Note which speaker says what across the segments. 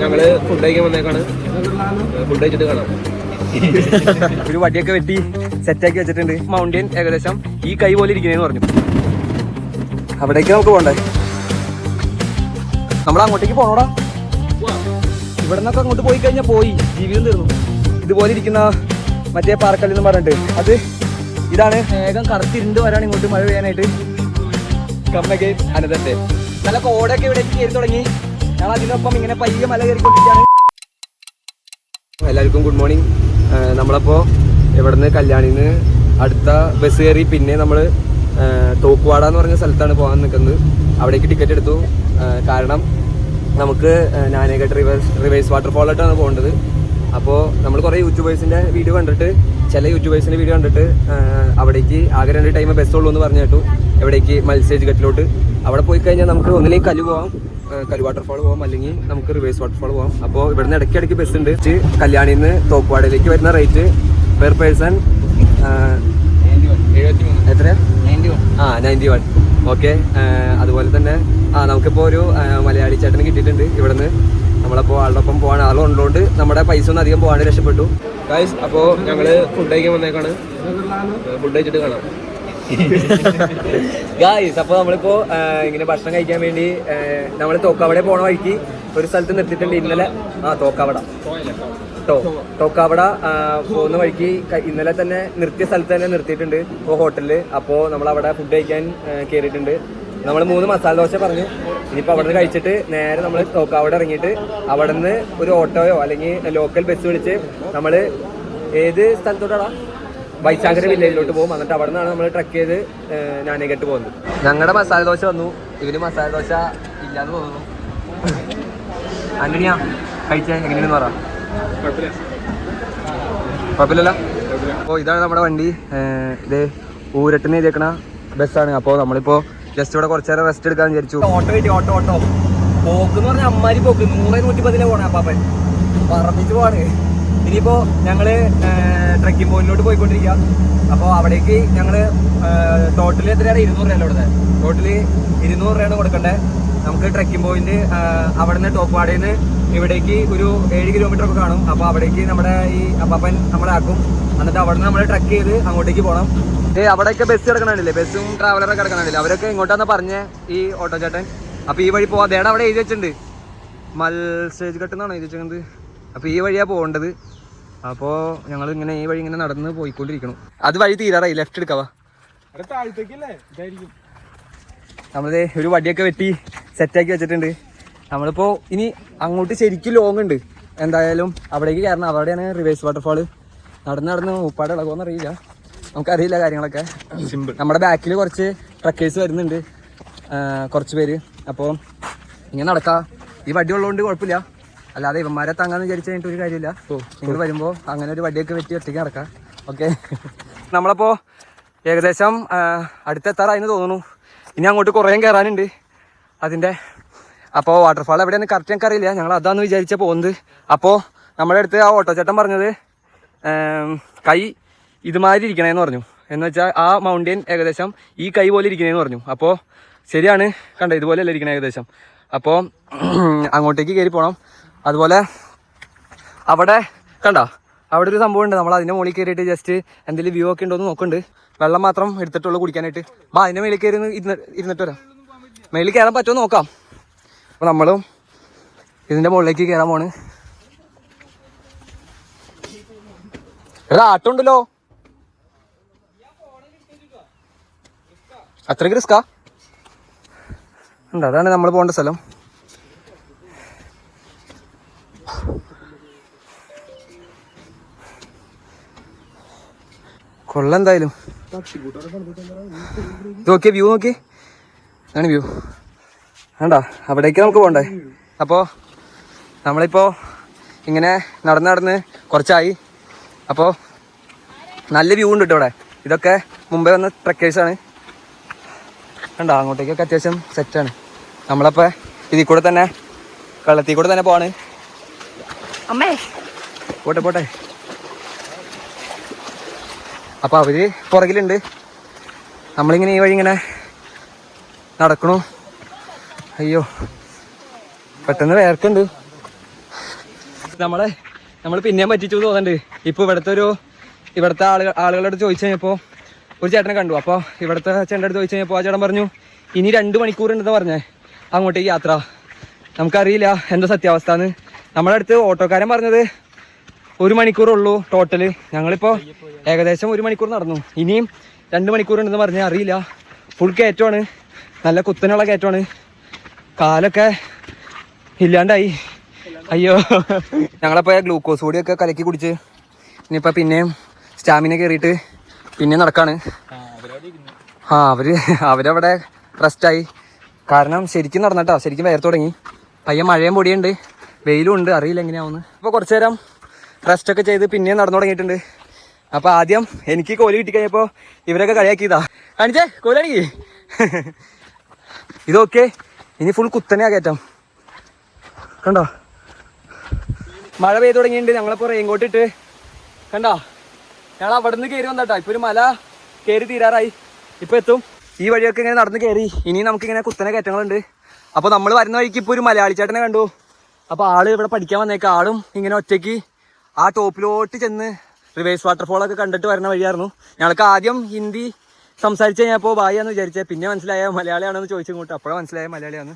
Speaker 1: ഞങ്ങള് ഫുഡ് കഴിക്കാൻ വന്നേക്കാണ്. ഫുഡ് കഴിച്ചിട്ട് കാണാം.
Speaker 2: ഒരു വടിയൊക്കെ വെട്ടി സെറ്റാക്കി വെച്ചിട്ടുണ്ട്. മൗണ്ടൻ ഏകദേശം ഈ കൈ പോലെ ഇരിക്കുന്നതെന്ന് പറഞ്ഞു. അവിടേക്ക് നമുക്ക് പോകണ്ടേ? നമ്മൾ അങ്ങോട്ടേക്ക് പോണോടാ. ഇവിടെ നിന്നൊക്കെ അങ്ങോട്ട് പോയി കഴിഞ്ഞാൽ പോയി ജീവിതം തീർന്നു. ഇതുപോലെ ഇരിക്കുന്ന മറ്റേ പാറക്കല്ലെന്ന് പറഞ്ഞിട്ട് അത് ഇതാണ്. വേഗം കറുത്തിരുണ്ട് വരാണ് ഇങ്ങോട്ട് മഴ പെയ്യാനായിട്ട്. കമ്മൊക്കെ അനന്തത്തെ നല്ല കോടൊക്കെ ഇവിടേക്ക് കയറി തുടങ്ങി. ഞങ്ങൾ അതിനൊപ്പം ഇങ്ങനെ പയ്യെ മല കയറിക്കൊണ്ടിരിക്കുകയാണ്. എല്ലാവർക്കും ഗുഡ് മോർണിംഗ്. നമ്മളപ്പോൾ ഇവിടുന്ന് കല്യാണിന്ന് അടുത്ത ബസ് കയറി പിന്നെ നമ്മൾ തോക്കുവാട എന്ന് പറഞ്ഞ സ്ഥലത്താണ് പോകാൻ നിൽക്കുന്നത്. അവിടേക്ക് ടിക്കറ്റ് എടുത്തു. കാരണം നമുക്ക് നാനേഘട്ട് റിവേഴ്സ് വാട്ടർഫോളായിട്ടാണ് പോകേണ്ടത്. അപ്പോൾ നമ്മൾ കുറേ യൂട്യൂബേഴ്സിൻ്റെ വീഡിയോ കണ്ടിട്ട് ചില യൂട്യൂബേഴ്സിൻ്റെ വീഡിയോ കണ്ടിട്ട് അവിടേക്ക് ആകെ 2 ടൈം ബസ്സുള്ളൂ എന്ന് പറഞ്ഞു കേട്ടു. എവിടേക്ക് മത്സ്യേജ് ഘട്ടിലോട്ട്. അവിടെ പോയി കഴിഞ്ഞാൽ നമുക്ക് ഒന്നിലേക്ക് കല്ലു പോകാം, കല്ലു വാട്ടർഫോൾ പോകാം, അല്ലെങ്കിൽ നമുക്ക് റിവേഴ്സ് വാട്ടർഫോൾ പോകാം. അപ്പോൾ ഇവിടുന്ന് ഇടയ്ക്കിടയ്ക്ക് ബസ് ഉണ്ട്. കല്യാണിയിൽ നിന്ന് തോക്കുവാടയിലേക്ക് വരുന്ന റേറ്റ് പെർ പേഴ്സൺ എത്രയാ? 91. ഓക്കെ. അതുപോലെ തന്നെ നമുക്കിപ്പോൾ ഒരു മലയാളി ചേട്ടന് കിട്ടിയിട്ടുണ്ട് ഇവിടുന്ന്. നമ്മളപ്പോൾ ആളുടെ ഒപ്പം പോകാൻ ആളുള്ളതുകൊണ്ട് നമ്മുടെ പൈസ ഒന്നും അധികം പോകാൻ രക്ഷപ്പെട്ടു.
Speaker 1: ഗൈസ്, അപ്പോൾ ഞങ്ങള് ഫുഡ് കഴിക്കാൻ വന്നേക്കാണ്. ഫുഡ് കഴിച്ചിട്ട് കാണാം.
Speaker 2: ഗായ്സ്, അപ്പോൾ നമ്മളിപ്പോൾ ഇങ്ങനെ ഭക്ഷണം കഴിക്കാൻ വേണ്ടി നമ്മൾ തോക്കാവട പോണ വഴിക്ക് ഒരു സ്ഥലത്ത് നിർത്തിയിട്ടുണ്ട് ഇന്നലെ. തോക്കാവട പോകുന്ന വഴിക്ക് ഇന്നലെ തന്നെ നിർത്തിയ സ്ഥലത്ത് തന്നെ നിർത്തിയിട്ടുണ്ട് ഹോട്ടലിൽ. അപ്പോൾ നമ്മളവിടെ ഫുഡ് കഴിക്കാൻ കയറിയിട്ടുണ്ട്. നമ്മൾ 3 മസാല ദോശ പറഞ്ഞു. ഇനിയിപ്പോൾ അവിടെ നിന്ന് കഴിച്ചിട്ട് നേരെ നമ്മൾ തോക്കാവട ഇറങ്ങിയിട്ട് അവിടെ നിന്ന് ഒരു ഓട്ടോയോ അല്ലെങ്കിൽ ലോക്കൽ ബസ് വിളിച്ച് നമ്മൾ ഏത് സ്ഥലത്തോട്ടാണ് വൈശാഖര വില്ലേജിലോട്ട് പോകും. എന്നിട്ട് അവിടെ നിന്നാണ് നമ്മൾ ട്രക്ക് ചെയ്ത് നാനേഘട്ട് പോകുന്നത്. ഞങ്ങളുടെ മസാല ദോശ വന്നു. ഇവര് മസാല ദോശ ഇല്ലാന്ന് തോന്നുന്നു. ആന്റണിയാ കഴിച്ച എങ്ങനെയാണെന്ന് പറ. കുഴപ്പമില്ലല്ലോ. അപ്പോൾ ഇതാണ് നമ്മുടെ വണ്ടി. ഇത് ഊരട്ടിന് എഴുതിയേക്കണ ബസ്സാണ്. അപ്പോൾ നമ്മളിപ്പോൾ ജസ്റ്റ് ഇവിടെ കുറച്ച് നേരം റെസ്റ്റ് എടുക്കാന്ന് വിചാരിച്ചു. ഓട്ടോ കിട്ടി. ഓട്ടോ പോക്കെന്ന് പറഞ്ഞാൽ അമ്മാരി പോക്ക് 100-110 പോണേ. അപ്പാപ്പൻ പറപ്പിച്ച് പോവാണ്. ഇനിയിപ്പോൾ ഞങ്ങൾ ട്രക്കിംഗ് പോയിന്റിലോട്ട് പോയിക്കൊണ്ടിരിക്കുക. അപ്പോൾ അവിടേക്ക് ഞങ്ങൾ ടോട്ടൽ എത്രയാണ്? 200 രൂപയല്ലോ ഇവിടുത്തെ. ടോട്ടൽ 200 രൂപയാണ് കൊടുക്കേണ്ടത്. നമുക്ക് ട്രക്കിംഗ് പോയിന്റ് അവിടെ നിന്ന് ടോപ്പാടയിൽ നിന്ന് ഇവിടേക്ക് ഒരു 7 കിലോമീറ്റർ ഒക്കെ കാണും. അപ്പോൾ അവിടേക്ക് നമ്മുടെ ഈ അപ്പാപ്പൻ നമ്മളെ ആക്കും. എന്നിട്ട് അവിടെ നിന്ന് നമ്മൾ ട്രക്ക് ചെയ്ത് അങ്ങോട്ടേക്ക് പോകണം. അവിടെയൊക്കെ ബസ് കിടക്കണില്ലേ, ബസ്സും ട്രാവലറൊക്കെ കിടക്കണില്ലേ. അവരൊക്കെ ഇങ്ങോട്ടാന്ന് പറഞ്ഞേ ഈ ഓട്ടോ ചേട്ടൻ. അപ്പോൾ ഈ വഴി പോവാം. ദേടാ അവിടെ എഴുതി വെച്ചിട്ടുണ്ട് മത്സ്യേജ് ഘട്ട് എന്നാണ് എഴുതി വെച്ചിരിക്കുന്നത്. അപ്പോൾ ഈ വഴിയാണ് പോകേണ്ടത്. അപ്പോൾ ഞങ്ങൾ ഇങ്ങനെ ഈ വഴി ഇങ്ങനെ നടന്ന് പോയിക്കൊണ്ടിരിക്കണം. അത് വഴി തീരാറായി. ലെഫ്റ്റ് എടുക്കാവാ. നമ്മളിത് ഒരു വടിയൊക്കെ വെട്ടി സെറ്റാക്കി വെച്ചിട്ടുണ്ട്. നമ്മളിപ്പോൾ ഇനി അങ്ങോട്ട് ശരിക്കും ലോങ് ഉണ്ട്. എന്തായാലും അവിടേക്ക് കയറണം. അവിടെയാണ് റിവേഴ്സ് വാട്ടർഫാൾ. നടന്ന് ഉപ്പാട് ഇളകുമെന്ന് അറിയില്ല, നമുക്കറിയില്ല കാര്യങ്ങളൊക്കെ. നമ്മുടെ ബാക്കിൽ കുറച്ച് ട്രക്കേഴ്സ് വരുന്നുണ്ട്, കുറച്ച് പേര്. അപ്പോൾ ഇങ്ങനെ നടക്കാം. ഈ വടി ഉള്ളതുകൊണ്ട് കുഴപ്പമില്ല. അല്ലാതെ ഇവന്മാരെ താങ്ങാന്ന് വിചാരിച്ചു കഴിഞ്ഞിട്ട് ഒരു കാര്യമില്ല. നിങ്ങൾ വരുമ്പോൾ അങ്ങനെ ഒരു വടിയൊക്കെ വെട്ടി ഒറ്റയ്ക്ക് നടക്കാം. ഓക്കെ. നമ്മളപ്പോൾ ഏകദേശം അടുത്തെത്താറായിന്ന് തോന്നുന്നു. ഇനി അങ്ങോട്ട് കുറേ കയറാനുണ്ട് അതിൻ്റെ. അപ്പോൾ വാട്ടർഫാൾ എവിടെയാണ് കറക്റ്റ് ഞങ്ങൾക്ക് അറിയില്ല. ഞങ്ങൾ അതാന്ന് വിചാരിച്ചാൽ പോകുന്നത്. അപ്പോൾ നമ്മുടെ അടുത്ത് ആ ഓട്ടോ ചേട്ടൻ പറഞ്ഞത് കൈ ഇതുമാതിരി ഇരിക്കണേന്ന് പറഞ്ഞു. എന്ന് വെച്ചാൽ ആ മൗണ്ടൻ ഏകദേശം ഈ കൈ പോലെ ഇരിക്കണേന്ന് പറഞ്ഞു. അപ്പോൾ ശരിയാണ്, കണ്ടോ ഇതുപോലെ അല്ല ഇരിക്കണേ ഏകദേശം. അപ്പോൾ അങ്ങോട്ടേക്ക് കയറി പോകണം. അതുപോലെ അവിടെ കണ്ടോ അവിടെ ഒരു സംഭവം ഉണ്ട്. നമ്മൾ അതിൻ്റെ മുകളിൽ കയറിയിട്ട് ജസ്റ്റ് എന്തെങ്കിലും വ്യൂ ഒക്കെ ഉണ്ടോ എന്ന് നോക്കുന്നുണ്ട്. വെള്ളം മാത്രം എടുത്തിട്ടുള്ളൂ കുടിക്കാനായിട്ട്. അപ്പോൾ അതിൻ്റെ മേളിൽ കയറി ഇരുന്നിട്ട് വരാം. മേളിൽ കയറാൻ പറ്റുമോ നോക്കാം. അപ്പോൾ നമ്മളും ഇതിൻ്റെ മുകളിലേക്ക് കയറാൻ പോണ്. ആട്ടം ഉണ്ടല്ലോ. അത്രയ്ക്ക് റിസ്കാ ഉണ്ട്. അതാണ് നമ്മൾ പോകേണ്ട സ്ഥലം. കൊള്ളാം എന്തായാലും. ഇത് നോക്കിയേ, വ്യൂ നോക്കി. ആണ് വ്യൂ. വേണ്ടാ അവിടേക്ക് നമുക്ക് പോകണ്ടേ. അപ്പോൾ നമ്മളിപ്പോൾ ഇങ്ങനെ നടന്ന് കുറച്ചായി. അപ്പോൾ നല്ല വ്യൂ ഉണ്ട് കേട്ടോ ഇവിടെ. ഇതൊക്കെ മുമ്പേ വന്ന ട്രക്കേഴ്സാണ്. കണ്ടോ അങ്ങോട്ടേക്കൊക്കെ അത്യാവശ്യം സെറ്റാണ്. നമ്മളപ്പോൾ ഇതിൽ കൂടെ തന്നെ വെള്ളത്തിൽ കൂടെ തന്നെ പോവാണ്. അമ്മേ പോട്ടെ. അപ്പോൾ അവർ പുറകിലുണ്ട്. നമ്മളിങ്ങനെ ഈ വഴി ഇങ്ങനെ നടക്കണു. അയ്യോ പെട്ടെന്ന് വേർക്കുണ്ട്. നമ്മൾ പിന്നെയും പറ്റിച്ചു തോന്നുന്നുണ്ട്. ഇപ്പോൾ ഇവിടുത്തെ ആളുകളോട് ചോദിച്ചു കഴിഞ്ഞപ്പോൾ ഒരു ചേട്ടനെ കണ്ടു. അപ്പോൾ ഇവിടുത്തെ ചേട്ടൻ്റെ അടുത്ത് ചോദിച്ചു കഴിഞ്ഞപ്പോൾ ആ ചേട്ടൻ പറഞ്ഞു ഇനി 2 മണിക്കൂർ ഉണ്ടെന്ന് പറഞ്ഞേ അങ്ങോട്ടേക്ക് യാത്ര. നമുക്കറിയില്ല എന്താ സത്യാവസ്ഥ എന്ന്. നമ്മുടെ അടുത്ത് ഓട്ടോക്കാരൻ പറഞ്ഞത് 1 മണിക്കൂറുള്ളൂ ടോട്ടല്. ഞങ്ങളിപ്പോൾ ഏകദേശം 1 മണിക്കൂർ നടന്നു. ഇനിയും 2 മണിക്കൂർ ഉണ്ടെന്ന് പറഞ്ഞാൽ അറിയില്ല. ഫുൾ കയറ്റമാണ്, നല്ല കുത്തനുള്ള കയറ്റമാണ്. കാലൊക്കെ ഇല്ലാണ്ടായി. അയ്യോ, ഞങ്ങളപ്പോൾ ഗ്ലൂക്കോസ് പൊടിയൊക്കെ കലക്കി കുടിച്ച് ഇനിയിപ്പോൾ പിന്നെയും സ്റ്റാമിന കയറിയിട്ട് പിന്നെ നടക്കാണ്. അവരവിടെ റെസ്റ്റായി. കാരണം ശരിക്കും നടന്നിട്ടോ, ശരിക്കും വേർത്ത് തുടങ്ങി. പയ്യെ മഴയും പൊടിയുണ്ട്, വെയിലും ഉണ്ട്, അറിയില്ല എങ്ങനെയാവുന്നു. അപ്പോൾ കുറച്ച് നേരം റെസ്റ്റൊക്കെ ചെയ്ത് പിന്നെയും നടന്നു തുടങ്ങിയിട്ടുണ്ട്. അപ്പോൾ ആദ്യം എനിക്ക് കോല് കിട്ടിക്കഴിഞ്ഞപ്പോൾ ഇവരൊക്കെ കളിയാക്കിയതാ. കാണിച്ചേ കോലാണെങ്കിൽ ഇതൊക്കെ ഇനി ഫുൾ കുത്തനെയാ കയറ്റം. കണ്ടോ മഴ പെയ്തു തുടങ്ങിയിട്ടുണ്ട്. ഞങ്ങളിപ്പോൾ റെയിൻകോട്ട് ഇട്ട് കണ്ടോ ഞങ്ങൾ അവിടെ നിന്ന് കയറി വന്നാട്ടോ. ഇപ്പോൾ ഒരു മല കയറി തീരാറായി, ഇപ്പോൾ എത്തും. ഈ വഴിയൊക്കെ ഇങ്ങനെ നടന്ന് കയറി. ഇനി നമുക്കിങ്ങനെ കുത്തനെ കയറ്റങ്ങളുണ്ട്. അപ്പോൾ നമ്മൾ വരുന്ന വഴിക്ക് ഇപ്പോൾ ഒരു മലയാളി ചേട്ടനെ കണ്ടു. അപ്പോൾ ആള് ഇവിടെ പഠിക്കാൻ വന്നേക്ക. ആളും ഇങ്ങനെ ഒറ്റയ്ക്ക് ആ ടോപ്പിലോട്ട് ചെന്ന് റിവേഴ്സ് വാട്ടർഫോളൊക്കെ കണ്ടിട്ട് വരുന്ന വഴിയായിരുന്നു. ഞങ്ങൾക്ക് ആദ്യം ഹിന്ദി സംസാരിച്ച് കഴിഞ്ഞപ്പോൾ ബായിയാന്ന് വിചാരിച്ചത്. പിന്നെ മനസ്സിലായ മലയാളിയാണെന്ന് ചോദിച്ചു ഇങ്ങോട്ട്. അപ്പോഴാണ് മനസ്സിലായ മലയാളിയാണ്.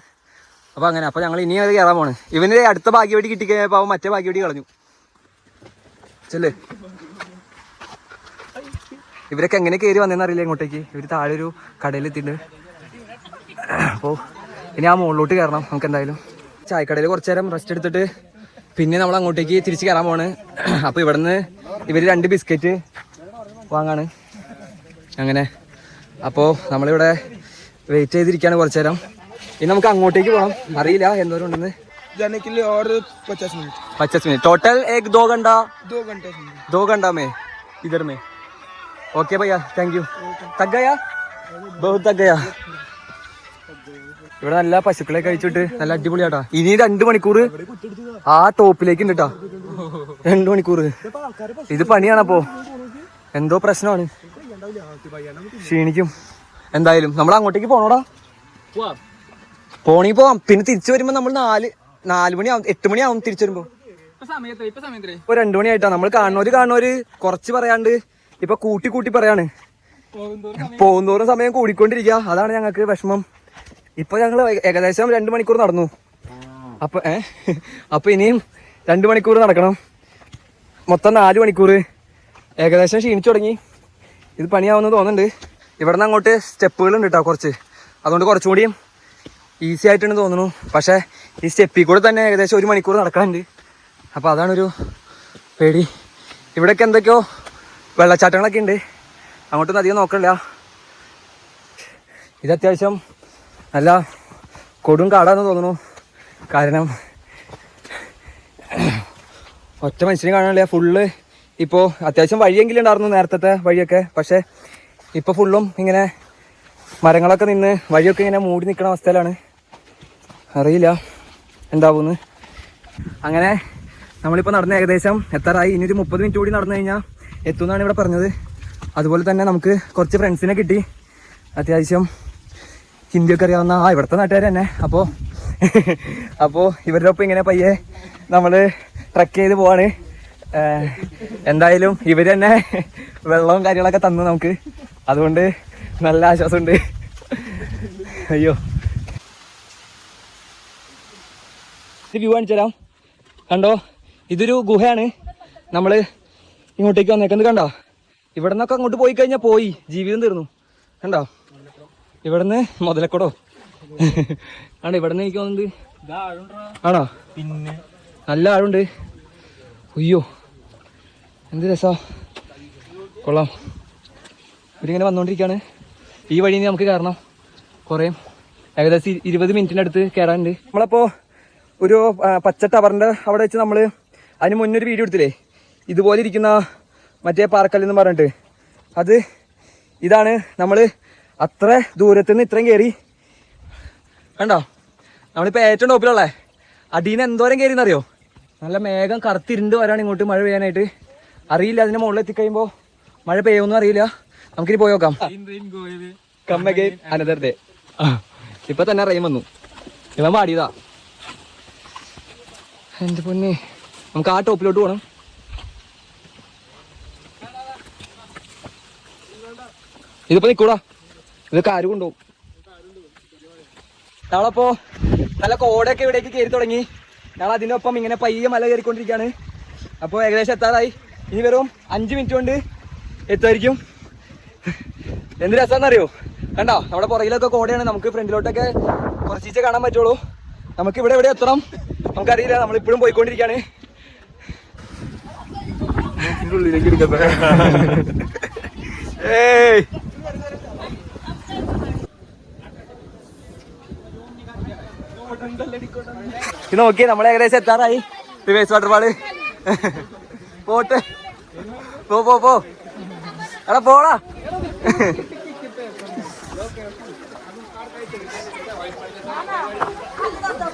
Speaker 2: അപ്പോൾ അങ്ങനെ. അപ്പോൾ ഞങ്ങൾ ഇനി അത് കയറാൻ പോണ്. ഇവന് അടുത്ത ഭാഗ്യവടി കിട്ടിക്കഴിഞ്ഞപ്പോൾ അവൻ മറ്റേ ഭാഗ്യവടി കളഞ്ഞു. ചെല്ലേ ഇവരൊക്കെ എങ്ങനെ കയറി വന്നതെന്ന് അറിയില്ല ഇങ്ങോട്ടേക്ക്. ഇവർ താഴെ ഒരു കടയിലെത്തിയിട്ടുണ്ട്. അപ്പോൾ ഇനി ആ മുകളിലോട്ട് കയറണം നമുക്ക് എന്തായാലും. ചായക്കടയിൽ കുറച്ച് നേരം റെസ്റ്റ് എടുത്തിട്ട് പിന്നെ നമ്മൾ അങ്ങോട്ടേക്ക് തിരിച്ച് കയറാൻ പോണ്. അപ്പോൾ ഇവിടെ നിന്ന് ഇവർ 2 ബിസ്ക്കറ്റ് വാങ്ങാണ് അങ്ങനെ. അപ്പോൾ നമ്മളിവിടെ വെയിറ്റ് ചെയ്തിരിക്കുകയാണ് കുറച്ച് നേരം. ഇനി നമുക്ക് അങ്ങോട്ടേക്ക് പോകണം. അറിയില്ല എന്തോരം ഉണ്ടെന്ന്. 50 मिनट टोटल 1-2 घंटा 2 घंटा में इधर में. ओके भैया, थैंक यू. तक गया बहुत तक गया. ഇവിടെ നല്ല പശുക്കളെ കഴിച്ചിട്ട് നല്ല അടിപൊളിയാട്ടാ. ഇനി 2 മണിക്കൂർ ആ ടോപ്പിലേക്ക് ഉണ്ട് കേട്ടാ. 2 മണിക്കൂർ ഇത് പണിയാണപ്പോ. എന്തോ പ്രശ്നമാണ്, ക്ഷീണിക്കും. എന്തായാലും നമ്മൾ അങ്ങോട്ടേക്ക് പോണോടാ. പോണി പോവാം. പിന്നെ തിരിച്ചു വരുമ്പോ നമ്മൾ 4 മണിയാവും, 8 മണിയാവും തിരിച്ചു വരുമ്പോ. ഇപ്പൊ 2 മണിയായിട്ടാ. നമ്മൾ കാണുന്നവര് കുറച്ച് പറയാണ്ട് ഇപ്പൊ കൂട്ടി പറയാണ്. പോകുന്തോറും സമയം കൂടിക്കൊണ്ടിരിക്കുക. അതാണ് ഞങ്ങൾക്ക് വിഷമം. ഇപ്പൊ ഞങ്ങള് ഏകദേശം 2 മണിക്കൂർ നടന്നു. അപ്പൊ ഇനിയും 2 മണിക്കൂർ നടക്കണം. മൊത്തം 4 മണിക്കൂർ. ഏകദേശം ക്ഷീണിച്ചു തുടങ്ങി. ഇത് പണിയാവുന്ന തോന്നുന്നുണ്ട്. ഇവിടെ നിന്ന് അങ്ങോട്ട് സ്റ്റെപ്പുകളുണ്ട് കേട്ടോ കുറച്ച്. അതുകൊണ്ട് കുറച്ചും കൂടിയും ഈസി ആയിട്ടാണ് തോന്നുന്നു. പക്ഷേ ഈ സ്റ്റെപ്പിൽ കൂടെ തന്നെ ഏകദേശം 1 മണിക്കൂർ നടക്കാനുണ്ട്. അപ്പോൾ അതാണൊരു പേടി. ഇവിടെയൊക്കെ എന്തൊക്കെയോ വെള്ളച്ചാട്ടങ്ങളൊക്കെ ഉണ്ട്. അങ്ങോട്ടൊന്നും അധികം നോക്കണില്ല. ഇത് അത്യാവശ്യം നല്ല കൊടും കാടാന്ന് തോന്നുന്നു. കാരണം ഒറ്റ മനുഷ്യനെ കാണാനില്ല. ഫുള്ള് ഇപ്പോൾ അത്യാവശ്യം വഴിയെങ്കിലും ഉണ്ടായിരുന്നു നേരത്തെ വഴിയൊക്കെ. പക്ഷേ ഇപ്പോൾ ഫുള്ളും ഇങ്ങനെ മരങ്ങളൊക്കെ നിന്ന് വഴിയൊക്കെ ഇങ്ങനെ മൂടി നിൽക്കുന്ന അവസ്ഥയിലാണ്. അറിയില്ല എന്താവുമെന്ന്. അങ്ങനെ നമ്മളിപ്പോൾ നടന്ന് ഏകദേശം എത്താറായി. ഇനിയൊരു 30 മിനിറ്റ് കൂടി നടന്നു കഴിഞ്ഞാൽ എത്തുമെന്നാണ് ഇവിടെ പറഞ്ഞത്. അതുപോലെ തന്നെ നമുക്ക് കുറച്ച് ഫ്രണ്ട്സിനെ കിട്ടി. അത്യാവശ്യം ഹിന്ദിയൊക്കെ അറിയാവുന്ന ഇവിടുത്തെ നാട്ടുകാർ തന്നെ. അപ്പോൾ ഇവരുടെ ഒപ്പം ഇങ്ങനെ പയ്യെ നമ്മൾ ട്രക്ക് ചെയ്ത് പോവാണ്. എന്തായാലും ഇവർ തന്നെ വെള്ളവും കാര്യങ്ങളൊക്കെ തന്നു നമുക്ക്. അതുകൊണ്ട് നല്ല ആശ്വാസമുണ്ട്. അയ്യോ, വ്യൂ കാണിച്ചു തരാം. കണ്ടോ, ഇതൊരു ഗുഹയാണ്. നമ്മൾ ഇങ്ങോട്ടേക്ക് വന്നേക്കുന്നത് കണ്ടോ. ഇവിടെ നിന്നൊക്കെ അങ്ങോട്ട് പോയി കഴിഞ്ഞാൽ പോയി ജീവിതം തീർന്നു. കണ്ടോ, ഇവിടെ നിന്ന് മുതലക്കോടോ ആണോ. ഇവിടെ നിന്ന് എനിക്ക് തോന്നുന്നത് ആണോ, പിന്നെ നല്ല ആഴുണ്ട്. അയ്യോ എന്ത് രസാ, കൊള്ളാം. ഇവരിങ്ങനെ വന്നുകൊണ്ടിരിക്കുകയാണ്. ഈ വഴി നമുക്ക് കയറണം. കുറേ ഏകദേശം 20 മിനിറ്റിനടുത്ത് കയറാനുണ്ട്. നമ്മളപ്പോൾ ഒരു പച്ച ടവറിൻ്റെ അവിടെ വെച്ച് നമ്മൾ അതിന് മുന്നൊരു വീഡിയോ എടുത്തില്ലേ, ഇതുപോലെ ഇരിക്കുന്ന മറ്റേ പാറക്കല്ലെന്ന് പറഞ്ഞിട്ട്. ഇതാണ് നമ്മൾ അത്ര ദൂരത്തുനിന്ന് ഇത്രയും കയറി. കണ്ടോ, നമ്മളിപ്പോൾ ഏറ്റവും ടോപ്പിലുള്ളേ. അടിയിൽ നിന്ന് എന്തോരം കയറിയെന്നറിയോ. നല്ല മേഘം കറുത്തിരുണ്ട് വരാണ് ഇങ്ങോട്ട് മഴ പെയ്യാനായിട്ട്. അറിയില്ല അതിൻ്റെ മുകളിൽ എത്തിക്കഴിയുമ്പോൾ മഴ പെയ്യുമെന്നും അറിയില്ല. നമുക്കിനി പോയി നോക്കാം. Another day. ഇപ്പൊ തന്നെ റെയിൻ വന്നു. ഇവൻ പാടിയതാ. എൻ്റെ പൊന്നെ, നമുക്ക് ആ ടോപ്പിലോട്ട് പോകണം. ഇതിപ്പോ നിക്കൂടാ, ഇതൊക്കെ ആര് കൊണ്ടുപോകും. ഞങ്ങളപ്പോ നല്ല കോടയൊക്കെ ഇവിടേക്ക് കയറി തുടങ്ങി. ഞങ്ങൾ അതിനൊപ്പം ഇങ്ങനെ പയ്യെ മല കയറിക്കൊണ്ടിരിക്കുകയാണ്. അപ്പോൾ ഏകദേശം എത്താറായി. ഇനി വെറും 5 മിനിറ്റ് കൊണ്ട് എത്തുമായിരിക്കും. എന്ത് രസമാണെന്നറിയോ, കണ്ടോ നമ്മുടെ പുറകിലൊക്കെ കോടയാണ്. നമുക്ക് ഫ്രണ്ടിലോട്ടൊക്കെ കുറച്ചീച്ചേ കാണാൻ പറ്റുള്ളൂ. നമുക്ക് ഇവിടെ എവിടെ എത്തണം നമുക്കറിയില്ല. നമ്മളിപ്പോഴും പോയിക്കൊണ്ടിരിക്കുകയാണ്. ഉള്ളിലേക്ക് എടുക്കട്ടെ. ഇത് നോക്കി നമ്മളെ ഏകദേശം എത്താറായി. Reverse waterfall. പോട്ടെ, പോ എടാ പോടാ.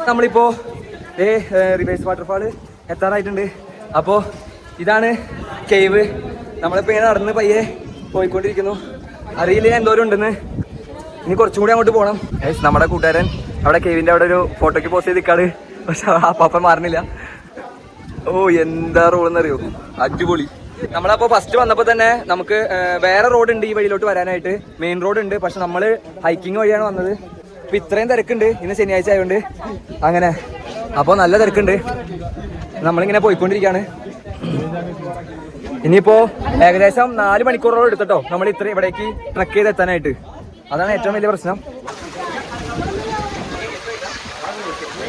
Speaker 2: നമ്മളിപ്പോ റിവേഴ്സ് വാട്ടർഫാള് എത്താറായിട്ടുണ്ട്. അപ്പോ ഇതാണ് കേവ്. നമ്മളിപ്പോ ഇങ്ങനെ നടന്ന് പയ്യെ പോയിക്കൊണ്ടിരിക്കുന്നു. അറിയില്ല എന്തോരം ഉണ്ടെന്ന്. ഇനി കുറച്ചും കൂടി അങ്ങോട്ട് പോകണം. നമ്മുടെ കൂട്ടുകാരൻ അവിടെ കേവിന്റെ അവിടെ ഒരു ഫോട്ടോയ്ക്ക് പോസ്റ്റ് ചെയ്ത് നിൽക്കാണ്. പക്ഷെ ആ പാപ്പൻ മാറുന്നില്ല. ഓ എന്താ റോഡെന്നറിയോ, അടിപൊളി. നമ്മളപ്പോ ഫസ്റ്റ് വന്നപ്പോ തന്നെ നമുക്ക് വേറെ റോഡ് ഉണ്ട് ഈ വഴിയിലോട്ട് വരാനായിട്ട്. മെയിൻ റോഡ് ഉണ്ട്, പക്ഷെ നമ്മള് ഹൈക്കിങ് വഴിയാണ് വന്നത്. ഇപ്പൊ ഇത്രയും തിരക്കുണ്ട് ഇന്ന് ശനിയാഴ്ച ആയതുകൊണ്ട്. അങ്ങനെ അപ്പോൾ നല്ല തിരക്കുണ്ട്. നമ്മളിങ്ങനെ പോയിക്കൊണ്ടിരിക്കുകയാണ്. ഇനിയിപ്പോ ഏകദേശം 4 മണിക്കൂറോളം എടുത്തിട്ടോ നമ്മൾ ഇത്രയും ഇവിടേക്ക് ട്രക്ക് ചെയ്ത് എത്താനായിട്ട്. അതാണ് ഏറ്റവും വലിയ പ്രശ്നം.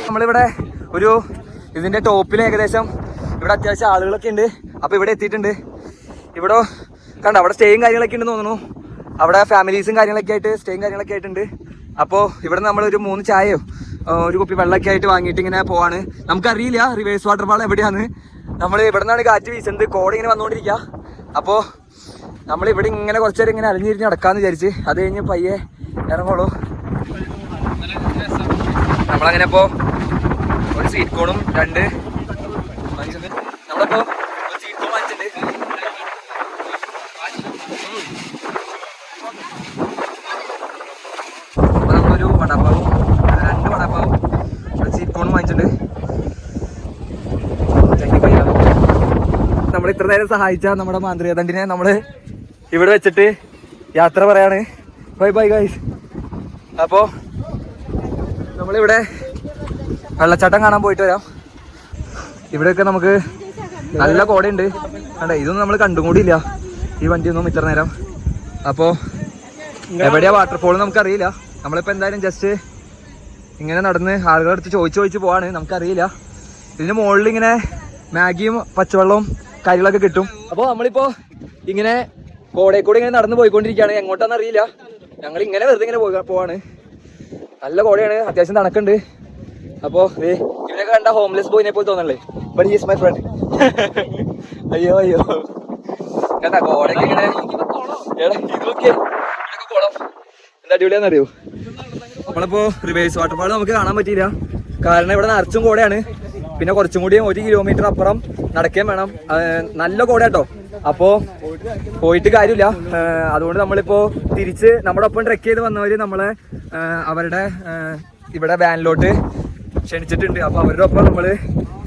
Speaker 2: നമ്മളിവിടെ ഒരു ഇതിന്റെ ടോപ്പിൽ ഏകദേശം ഇവിടെ അത്യാവശ്യം ആളുകളൊക്കെ ഉണ്ട്. അപ്പൊ ഇവിടെ എത്തിയിട്ടുണ്ട്. ഇവിടെ കണ്ട അവിടെ സ്റ്റേയും കാര്യങ്ങളൊക്കെ ഉണ്ടെന്ന് തോന്നുന്നു. അവിടെ ഫാമിലീസും കാര്യങ്ങളൊക്കെ ആയിട്ട് സ്റ്റേയും കാര്യങ്ങളൊക്കെ ആയിട്ടുണ്ട്. അപ്പോൾ ഇവിടെ നമ്മളൊരു 3 ചായയോ ഒരു കുപ്പി വെള്ളമൊക്കെ ആയിട്ട് വാങ്ങിയിട്ട് ഇങ്ങനെ പോവാണ്. നമുക്കറിയില്ല റിവേഴ്സ് വാട്ടർഫാൾ എവിടെയാണ്. നമ്മൾ ഇവിടെ നിന്നാണ് കാറ്റ് വീശുന്നത്. കോട ഇങ്ങനെ വന്നുകൊണ്ടിരിക്കുക. അപ്പോൾ നമ്മളിവിടെ ഇങ്ങനെ കുറച്ച് നേരം ഇങ്ങനെ അലിഞ്ഞിരിഞ്ഞ് നടക്കാമെന്ന് വിചാരിച്ച്. അത് കഴിഞ്ഞ് പയ്യെ ഇറങ്ങുള്ളൂ. നമ്മളങ്ങനെ ഇപ്പോൾ ഒരു സ്വീറ്റ് കോണും 2 നമ്മളിപ്പോൾ ഒരു സ്വീറ്റ് കോൺ വാങ്ങിച്ചിട്ടുണ്ട്. അപ്പോൾ നമ്മളൊരു വടപ്പാവും 2 വടപ്പാവും ഒരു സ്വീറ്റ് കോണും വാങ്ങിച്ചിട്ടുണ്ട്. നമ്മൾ ഇത്ര നേരം സഹായിച്ച നമ്മുടെ മാന്ത്രികദണ്ഡിനെ നമ്മൾ ഇവിടെ വെച്ചിട്ട് യാത്ര പറയാണ്. Bye guys. അപ്പോൾ നമ്മളിവിടെ വെള്ളച്ചാട്ടം കാണാൻ പോയിട്ട് വരാം. ഇവിടെയൊക്കെ നമുക്ക് നല്ല കോടയുണ്ട്. അതെ, ഇതൊന്നും നമ്മൾ കണ്ടും കൂടിയില്ല ഈ വണ്ടിയൊന്നും ഇത്ര നേരം. അപ്പോൾ എവിടെയാ വാട്ടർഫോൾ നമുക്കറിയില്ല. നമ്മളിപ്പോൾ എന്തായാലും ജസ്റ്റ് ഇങ്ങനെ നടന്ന് ആളുകളെടുത്ത് ചോദിച്ച് പോവാണ്. നമുക്കറിയില്ല. ഇതിന് മുകളിൽ ഇങ്ങനെ മാഗിയും പച്ചവെള്ളവും കാര്യങ്ങളൊക്കെ കിട്ടും. അപ്പോൾ നമ്മളിപ്പോൾ ഇങ്ങനെ കോടയിൽ കൂടെ ഇങ്ങനെ നടന്ന് പോയിക്കൊണ്ടിരിക്കുകയാണ്. എങ്ങോട്ടാന്ന് അറിയില്ല. ഞങ്ങൾ ഇങ്ങനെ വെറുതെ ഇങ്ങനെ പോവാണ്. നല്ല കോടയാണ്, അത്യാവശ്യം തണുക്കുണ്ട്. അപ്പോൾ ഇവരൊക്കെ കണ്ട ഹോംലെസ് ബോയിനെ പോലെ തോന്നല്ലേ. But he is my friend. അയ്യോ എന്താ കോടയൊക്കെ ഇങ്ങനെ കുളം എന്താ അടിപൊളിയാന്നറിയോ. നമ്മളിപ്പോൾ റിവേഴ്സ് വാട്ടർഫാൾ നമുക്ക് കാണാൻ പറ്റിയില്ല. കാരണം ഇവിടെ നിറച്ചും കോടയാണ്. പിന്നെ കുറച്ചും കൂടി 1 കിലോമീറ്റർ അപ്പുറം നടക്കുകയും വേണം. നല്ല കോട കേട്ടോ. അപ്പോൾ പോയിട്ട് കാര്യമില്ല. അതുകൊണ്ട് നമ്മളിപ്പോൾ തിരിച്ച് നമ്മുടെ ഒപ്പം ട്രെക്ക് ചെയ്ത് വന്നവർ നമ്മളെ അവരുടെ ഇവിടെ വാനിലോട്ട് ക്ഷണിച്ചിട്ടുണ്ട്. അപ്പോൾ അവരുടെ ഒപ്പം നമ്മൾ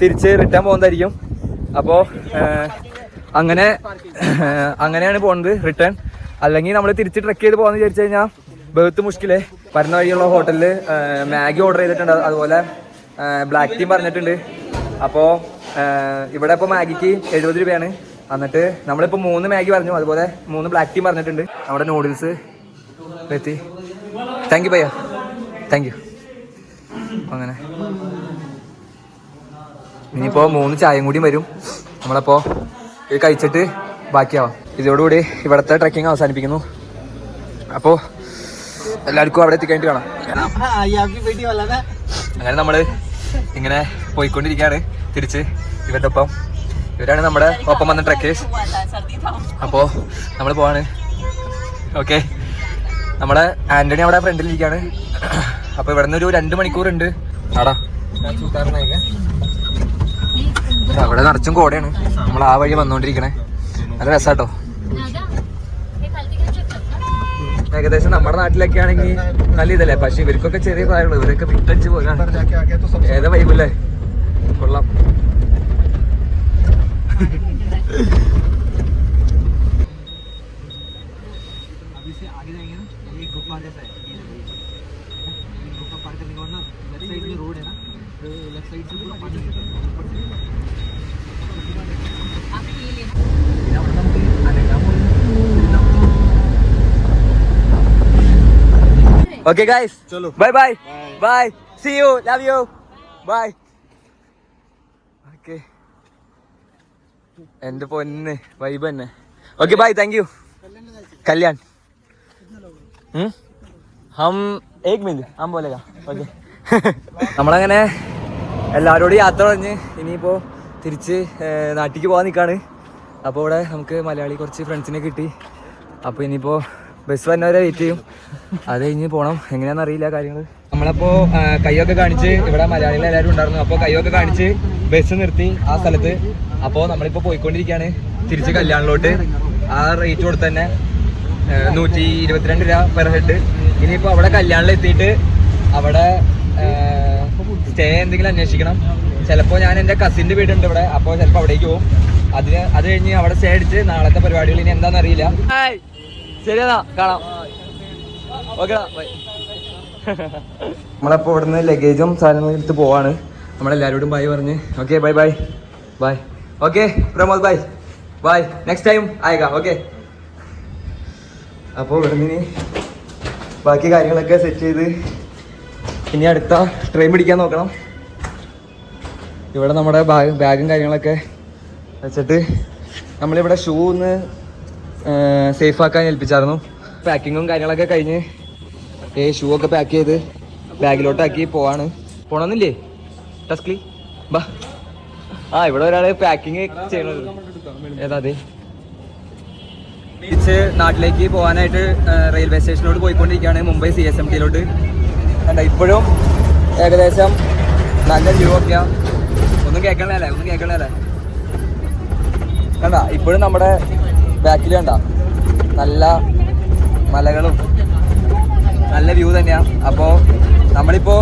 Speaker 2: തിരിച്ച് റിട്ടേൺ പോകുന്നതായിരിക്കും. അപ്പോൾ അങ്ങനെയാണ് പോകുന്നത് റിട്ടേൺ. അല്ലെങ്കിൽ നമ്മൾ തിരിച്ച് ട്രെക്ക് ചെയ്ത് പോകാമെന്ന് വിചാരിച്ചു കഴിഞ്ഞാൽ ബേർത്ത് മുഷ്കിലേ. വരുന്ന വഴിയുള്ള ഹോട്ടലിൽ മാഗി ഓർഡർ ചെയ്തിട്ടുണ്ട്. അതുപോലെ ബ്ലാക്ക് ടീം പറഞ്ഞിട്ടുണ്ട്. അപ്പോൾ ഇവിടെ ഇപ്പോൾ മാഗിക്ക് 70 രൂപയാണ്. എന്നിട്ട് നമ്മളിപ്പോൾ 3 മാഗി പറഞ്ഞു. അതുപോലെ 3 ബ്ലാക്ക് ടീം പറഞ്ഞിട്ടുണ്ട്. നമ്മുടെ നൂഡിൽസ് എത്തി. താങ്ക് യു ഭയ്യ, താങ്ക് യു. അങ്ങനെ ഇനിയിപ്പോൾ 3 ചായയും കൂടി വരും. നമ്മളപ്പോൾ ഇത് കഴിച്ചിട്ട് ബാക്കിയാവാം. ഇതോടുകൂടി ഇവിടുത്തെ ട്രെക്കിംഗ് അവസാനിപ്പിക്കുന്നു. അപ്പോൾ എല്ലാവർക്കും അവിടെ എത്തിക്കഴിഞ്ഞിട്ട് കാണാം. അങ്ങനെ നമ്മൾ ഇങ്ങനെ പോയിക്കൊണ്ടിരിക്കുകയാണ് തിരിച്ച് ഇവരുടെ ഒപ്പം. ഇവരാണ് നമ്മുടെ ഒപ്പം വന്ന ട്രെക്കേഴ്സ്. അപ്പോൾ നമ്മൾ പോവാണ്. ഓക്കെ, നമ്മുടെ ആൻ്റണി അവിടെ ഫ്രണ്ടിലിരിക്കുകയാണ്. അപ്പോൾ ഇവിടെ നിന്ന് ഒരു 2 മണിക്കൂറുണ്ട്. ആടാ അവിടെ നിറച്ചും കോടയാണ്. നമ്മൾ ആ വഴി വന്നുകൊണ്ടിരിക്കണേ. നല്ല രസാട്ടോ. ഏകദേശം നമ്മുടെ നാട്ടിലൊക്കെ ആണെങ്കിൽ നല്ല ഇതല്ലേ. പക്ഷെ ഇവർക്കൊക്കെ ചെറിയ പ്രായമുള്ളൂ. ഇവരൊക്കെ വിട്ടടിച്ച് പോകാൻ ഏതാ വൈബല്ലേ. കൊള്ളാം. Okay guys, bye bye bye, see you, love you, bye. Okay, എന്റെ പൊന്ന് വൈബ് തന്നെ. Okay bye, thank you. Kalyan ഹം ഏക് മിനിറ്റ് ഹം ബോലേഗാ. ഓക്കെ, നമ്മളങ്ങനെ എല്ലാവരോടും യാത്ര പറഞ്ഞ് ഇനിയിപ്പോൾ തിരിച്ച് നാട്ടിലേക്ക് പോകാൻ നിൽക്കുകയാണ്. അപ്പോൾ ഇവിടെ നമുക്ക് മലയാളി കുറച്ച് ഫ്രണ്ട്സിനെ കിട്ടി. അപ്പോൾ ഇനിയിപ്പോൾ ബസ് വരുന്നവരെ വെയിറ്റ് ചെയ്യും. അത് കഴിഞ്ഞ് പോകണം. എങ്ങനെയാണെന്ന് അറിയില്ല കാര്യങ്ങൾ. നമ്മളപ്പോൾ കൈയൊക്കെ കാണിച്ച്, ഇവിടെ മലയാളികൾ എല്ലാവരും ഉണ്ടായിരുന്നു. അപ്പോൾ കൈയൊക്കെ കാണിച്ച് ബസ് നിർത്തി ആ സ്ഥലത്ത്. അപ്പോൾ നമ്മളിപ്പോൾ പോയിക്കൊണ്ടിരിക്കുകയാണ് തിരിച്ച് കല്യാണിലോട്ട്. ആ റേറ്റ് കൊടുത്ത് തന്നെ 122 രൂപ പെർ ഹെഡ്. ഇനിയിപ്പോൾ അവിടെ കല്യാണിലെത്തിയിട്ട് അവിടെ സ്റ്റേ എന്തെങ്കിലും അന്വേഷിക്കണം. ചിലപ്പോൾ ഞാൻ എൻ്റെ കസിൻ്റെ വീടുണ്ട് ഇവിടെ, അപ്പോൾ ചിലപ്പോൾ അവിടേക്ക് പോകും. അത് കഴിഞ്ഞ് അവിടെ സ്റ്റേ അടിച്ച് നാളത്തെ പരിപാടികൾ ഇനി എന്താണെന്ന് അറിയില്ല. ശരിയാ, കാണാം. ഓക്കെ, നമ്മളപ്പോൾ ഇവിടുന്ന് ലഗേജും സാധനങ്ങളും എടുത്ത് പോവാണ്. നമ്മളെല്ലാവരോടും ബൈ പറഞ്ഞ്. Okay, by bye by. Okay Pramod, bye bye, next time ആയേക്കാം. ഓക്കെ, അപ്പോൾ ഇവിടുന്ന് ഇനി ബാക്കി കാര്യങ്ങളൊക്കെ സെറ്റ് ചെയ്ത് ഇനി അടുത്ത ട്രെയിൻ പിടിക്കാൻ നോക്കണം. ഇവിടെ നമ്മുടെ ബാഗും കാര്യങ്ങളൊക്കെ വെച്ചിട്ട് നമ്മളിവിടെ ഷൂ ഒന്ന് സേഫ് ആക്കാൻ ഏൽപ്പിച്ചായിരുന്നു. പാക്കിങ്ങും കാര്യങ്ങളൊക്കെ കഴിഞ്ഞ് ഷൂ ഒക്കെ പാക്ക് ചെയ്ത് ബാഗിലോട്ടാക്കി പോകണമെന്നില്ലേ ടസ്ക്ലി ബാ. ഇവിടെ ഒരാൾ പാക്കിങ് ചെയ്യണത് ഏതാ? അതെ, തിരിച്ച് നാട്ടിലേക്ക് പോകാനായിട്ട് റെയിൽവേ സ്റ്റേഷനിലോട്ട് പോയിക്കൊണ്ടിരിക്കുകയാണ്, മുംബൈ CSMT-ലോട്ട്. കണ്ട ഇപ്പോഴും ഏകദേശം നല്ല വ്യൂ ഒക്കെയാണ്. ഒന്നും കേൾക്കണല്ലേ കണ്ട. ഇപ്പോഴും നമ്മുടെ ബാക്കിൽ കണ്ട നല്ല മലകളും നല്ല വ്യൂ തന്നെയാണ്. അപ്പോൾ നമ്മളിപ്പോൾ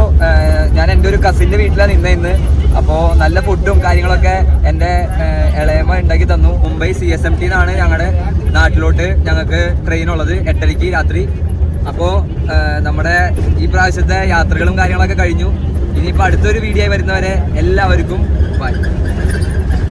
Speaker 2: ഞാൻ എൻ്റെ ഒരു കസിൻ്റെ വീട്ടിലാണ് ഇന്ന്. അപ്പോൾ നല്ല ഫുഡും കാര്യങ്ങളൊക്കെ എൻ്റെ ഇളയമ്മ ഉണ്ടാക്കി തന്നു. മുംബൈ CSMT-ന്നാണ് ഞങ്ങളുടെ നാട്ടിലോട്ട് ഞങ്ങൾക്ക് ട്രെയിൻ ഉള്ളത് 8:30 രാത്രി. അപ്പോൾ നമ്മുടെ ഈ പ്രാവശ്യത്തെ യാത്രകളും കാര്യങ്ങളൊക്കെ കഴിഞ്ഞു. ഇനിയിപ്പോൾ അടുത്തൊരു വീഡിയോ വരുന്നവരെ എല്ലാവർക്കും ബൈ.